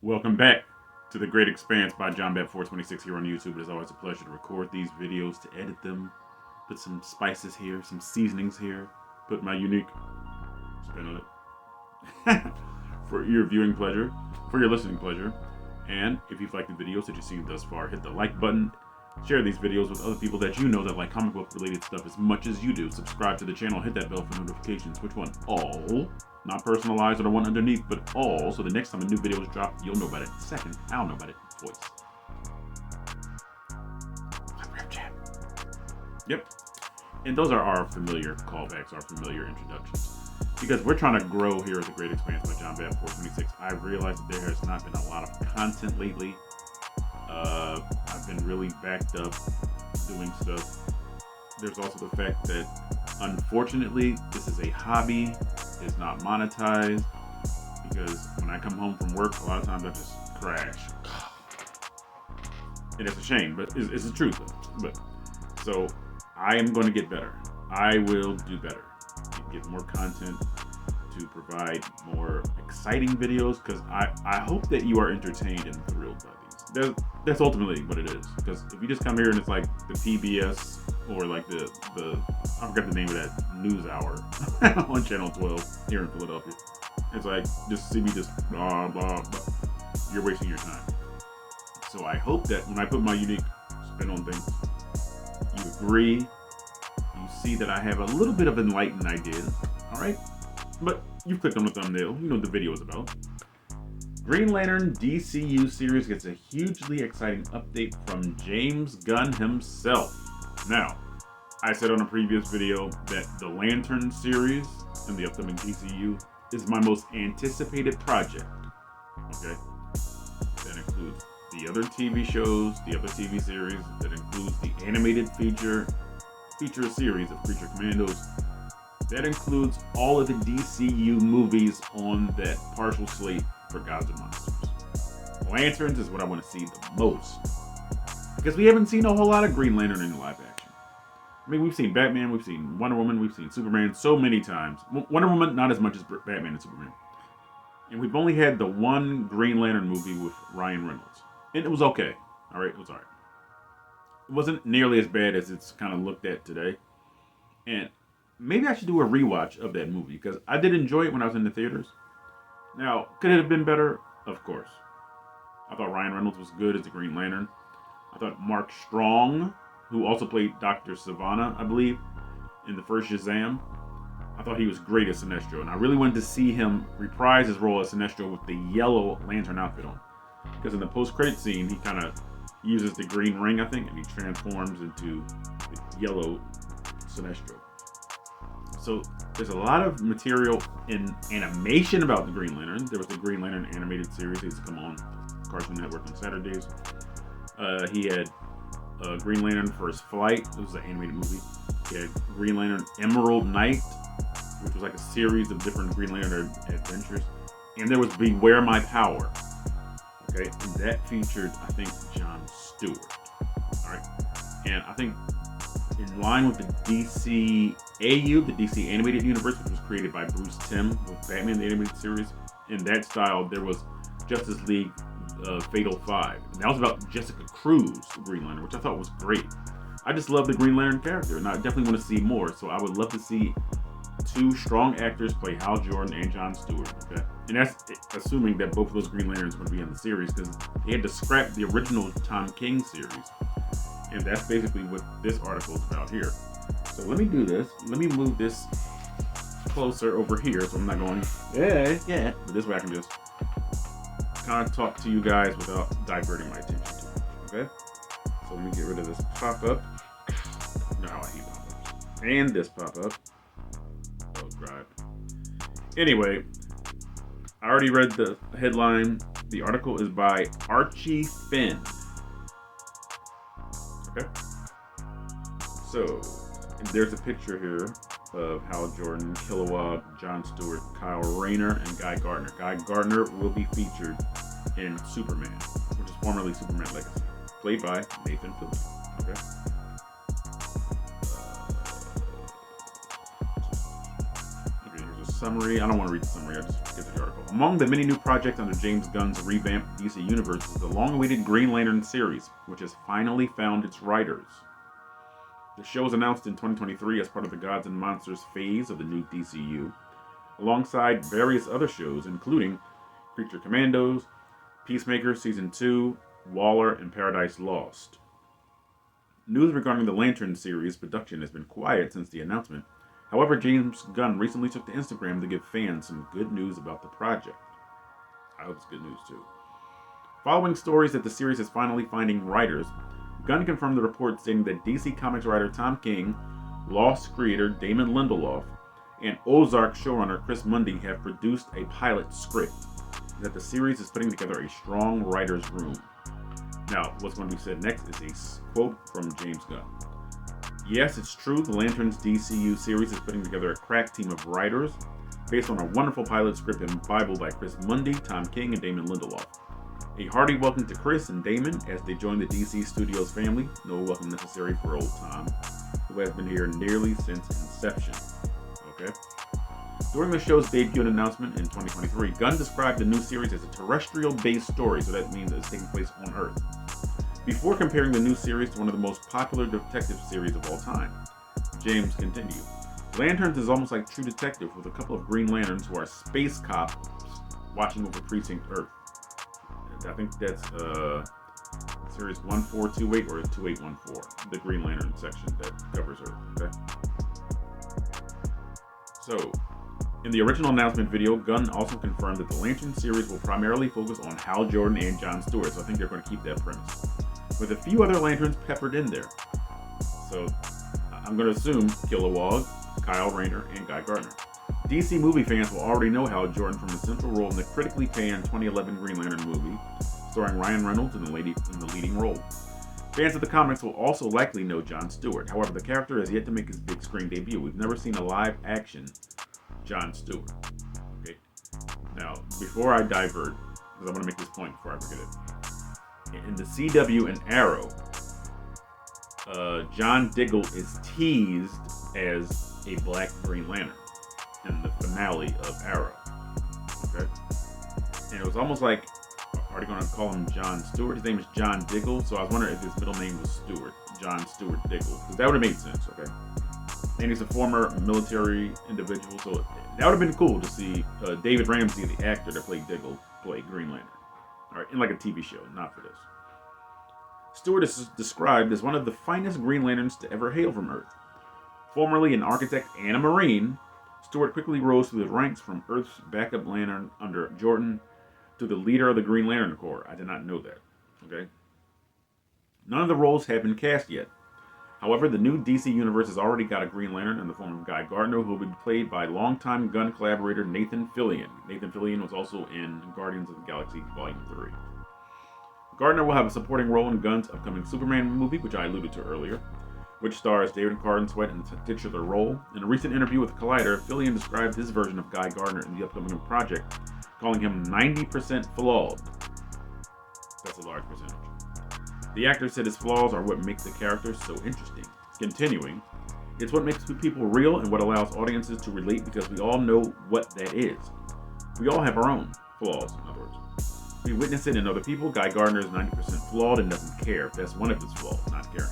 Welcome back to The Great Expanse by JohnBat426 here on YouTube. It is always a pleasure to record these videos, to edit them, put some spices here, some seasonings here, put my unique spin on it for your viewing pleasure, for your listening pleasure. And if you've liked the videos that you've seen thus far, hit the like button, share these videos with other people that you know that like comic book related stuff as much as you do. Subscribe to the channel, hit that bell for notifications. Which one? All. Not personalized or the one underneath, but all. So the next time a new video is dropped, you'll know about it. Second, I'll know about it. Voice. Yep. And those are our familiar callbacks, our familiar introductions. Because we're trying to grow here at The Great Expanse by JohnBat426. I realize that there has not been a lot of content lately. I've been really backed up doing stuff. There's also the fact that, unfortunately, this is a hobby. It's not monetized. Because when I come home from work, a lot of times I just crash. And it's a shame, but it's the truth. But so I am going to get better. I will do better. Get more content to provide more exciting videos, because I hope that you are entertained and thrilled by these. That's ultimately what it is. Because if you just come here and it's like the PBS or like the I forgot the name of that news hour on Channel 12 here in Philadelphia, it's like just see me just blah blah blah. You're wasting your time. So I hope that when I put my unique spin on things, you agree. You see that I have a little bit of enlightened ideas, all right? But you clicked on the thumbnail, you know what the video is about. Green Lantern DCU series gets a hugely exciting update from James Gunn himself. Now, I said on a previous video that the Lantern series in the upcoming DCU is my most anticipated project, okay? That includes the other TV shows, the other TV series, that includes the animated feature series of Creature Commandos. That includes all of the DCU movies on that partial slate for Gods and Monsters. Lanterns is what I want to see the most, because we haven't seen a whole lot of Green Lantern in live action. I mean, we've seen Batman, we've seen Wonder Woman, we've seen Superman so many times. Wonder Woman, not as much as Batman and Superman. And we've only had the one Green Lantern movie with Ryan Reynolds. And it was okay. All right, it was all right. It wasn't nearly as bad as it's kind of looked at today. And maybe I should do a rewatch of that movie, because I did enjoy it when I was in the theaters. Now, could it have been better? Of course. I thought Ryan Reynolds was good as the Green Lantern. I thought Mark Strong, who also played Dr. Sivana, I believe, in the first Shazam, I thought he was great as Sinestro. And I really wanted to see him reprise his role as Sinestro with the yellow Lantern outfit on. Because in the post-credit scene, he kind of uses the green ring, I think, and he transforms into the yellow Sinestro. So there's a lot of material in animation about the Green Lantern. There was the Green Lantern animated series that used to come on Cartoon Network on Saturdays. He had Green Lantern First Flight. It was an animated movie. He had Green Lantern Emerald Knight, which was like a series of different Green Lantern adventures. And there was Beware My Power. Okay, and that featured, I think, John Stewart. All right, and I think in line with the DCAU, the DC Animated Universe, which was created by Bruce Timm with Batman the Animated Series, in that style, there was Justice League Fatal 5. And that was about Jessica Cruz, the Green Lantern, which I thought was great. I just love the Green Lantern character, and I definitely want to see more. So I would love to see two strong actors play Hal Jordan and John Stewart, okay? And that's assuming that both of those Green Lanterns are going to be in the series, because they had to scrap the original Tom King series. And that's basically what this article is about here. So let me do this. Let me move this closer over here, so I'm not going, yeah. But this way I can just kind of talk to you guys without diverting my attention too much, okay? So let me get rid of this pop-up. No, I hate pop-ups. And this pop-up. Oh, God. Anyway, I already read the headline. The article is by Archie Finn. Okay. So, there's a picture here of Hal Jordan, Kilowog, John Stewart, Kyle Rayner, and Guy Gardner. Guy Gardner will be featured in Superman, which is formerly Superman Legacy, played by Nathan Fillion. Okay. Okay, here's a summary. I don't want to read the summary. I just get to the article. Among the many new projects under James Gunn's revamped DC Universe is the long-awaited Green Lantern series, which has finally found its writers. The show was announced in 2023 as part of the Gods and Monsters phase of the new DCU, alongside various other shows, including Creature Commandos, Peacemaker Season 2, Waller, and Paradise Lost. News regarding the Lantern series production has been quiet since the announcement. However, James Gunn recently took to Instagram to give fans some good news about the project. I hope it's good news too. Following stories that the series is finally finding writers, Gunn confirmed the report stating that DC Comics writer Tom King, Lost creator Damon Lindelof, and Ozark showrunner Chris Mundy have produced a pilot script, that the series is putting together a strong writer's room. Now, what's going to be said next is a quote from James Gunn. Yes, it's true, the Lanterns DCU series is putting together a crack team of writers based on a wonderful pilot script and Bible by Chris Mundy, Tom King, and Damon Lindelof. A hearty welcome to Chris and Damon as they join the DC Studios family. No welcome necessary for old Tom, who has been here nearly since inception. Okay? During the show's debut and announcement in 2023, Gunn described the new series as a terrestrial-based story, so that means that it's taking place on Earth, before comparing the new series to one of the most popular detective series of all time. James continued, Lanterns is almost like True Detective with a couple of Green Lanterns who are space cops watching over Precinct Earth. I think that's series 1428 or 2814, the Green Lantern section that covers Earth. Okay. So, in the original announcement video, Gunn also confirmed that the Lantern series will primarily focus on Hal Jordan and John Stewart, so I think they're going to keep that premise, with a few other Lanterns peppered in there. So, I'm going to assume Kilowog, Kyle Rayner, and Guy Gardner. DC movie fans will already know Hal Jordan from his central role in the critically panned 2011 Green Lantern movie, starring Ryan Reynolds in the leading role. Fans of the comics will also likely know John Stewart. However, the character has yet to make his big screen debut. We've never seen a live-action John Stewart. Okay. Now, before I divert, because I want to make this point before I forget it. In the CW and Arrow, John Diggle is teased as a black Green Lantern in the finale of Arrow. Okay? And it was almost like, are they going to call him John Stewart? His name is John Diggle, so I was wondering if his middle name was Stewart. John Stewart Diggle. Because that would have made sense, okay? And he's a former military individual, so that would have been cool to see David Ramsey, the actor that played Diggle, play Green Lantern. Alright, in like a TV show, not for this. Stewart is described as one of the finest Green Lanterns to ever hail from Earth. Formerly an architect and a Marine, Stewart quickly rose through the ranks from Earth's backup lantern under Jordan to the leader of the Green Lantern Corps. I did not know that. Okay. None of the roles have been cast yet. However, the new DC Universe has already got a Green Lantern in the form of Guy Gardner, who will be played by longtime Gunn collaborator Nathan Fillion. Nathan Fillion was also in Guardians of the Galaxy Volume 3. Gardner will have a supporting role in Gunn's upcoming Superman movie, which I alluded to earlier, which stars David Cardin-Sweat in the titular role. In a recent interview with Collider, Fillion described his version of Guy Gardner in the upcoming project, calling him 90% flawed. That's a large percentage. The actor said his flaws are what makes the character so interesting. Continuing, it's what makes people real and what allows audiences to relate because we all know what that is. We all have our own flaws, in other words. We witness it in other people. Guy Gardner is 90% flawed and doesn't care if that's one of his flaws, not caring.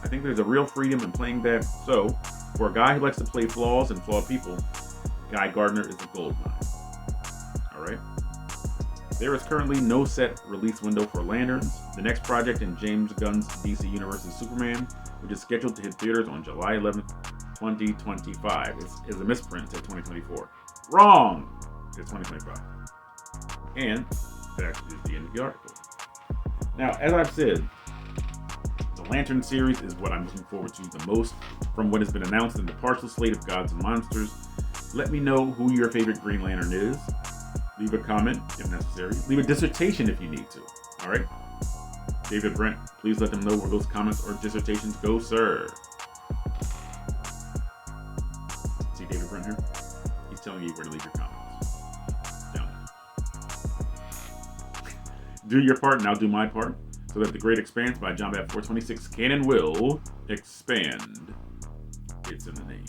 I think there's a real freedom in playing that, so for a guy who likes to play flaws and flawed people, Guy Gardner is a goldmine. Alright? There is currently no set release window for Lanterns. The next project in James Gunn's DC Universe is Superman, which is scheduled to hit theaters on July 11th, 2025. It's a misprint at 2024. Wrong! It's 2025. And that is the end of the article. Now, as I've said, the Lantern series is what I'm looking forward to the most from what has been announced in the partial slate of Gods and Monsters. Let me know who your favorite Green Lantern is. Leave a comment if necessary. Leave a dissertation if you need to. Alright? David Brent, please let them know where those comments or dissertations go, sir. See David Brent here? He's telling you where to leave your comments. Down there. Do your part, and I'll do my part, so that the Great Expanse by John Bat 426 can and will expand. It's in the name.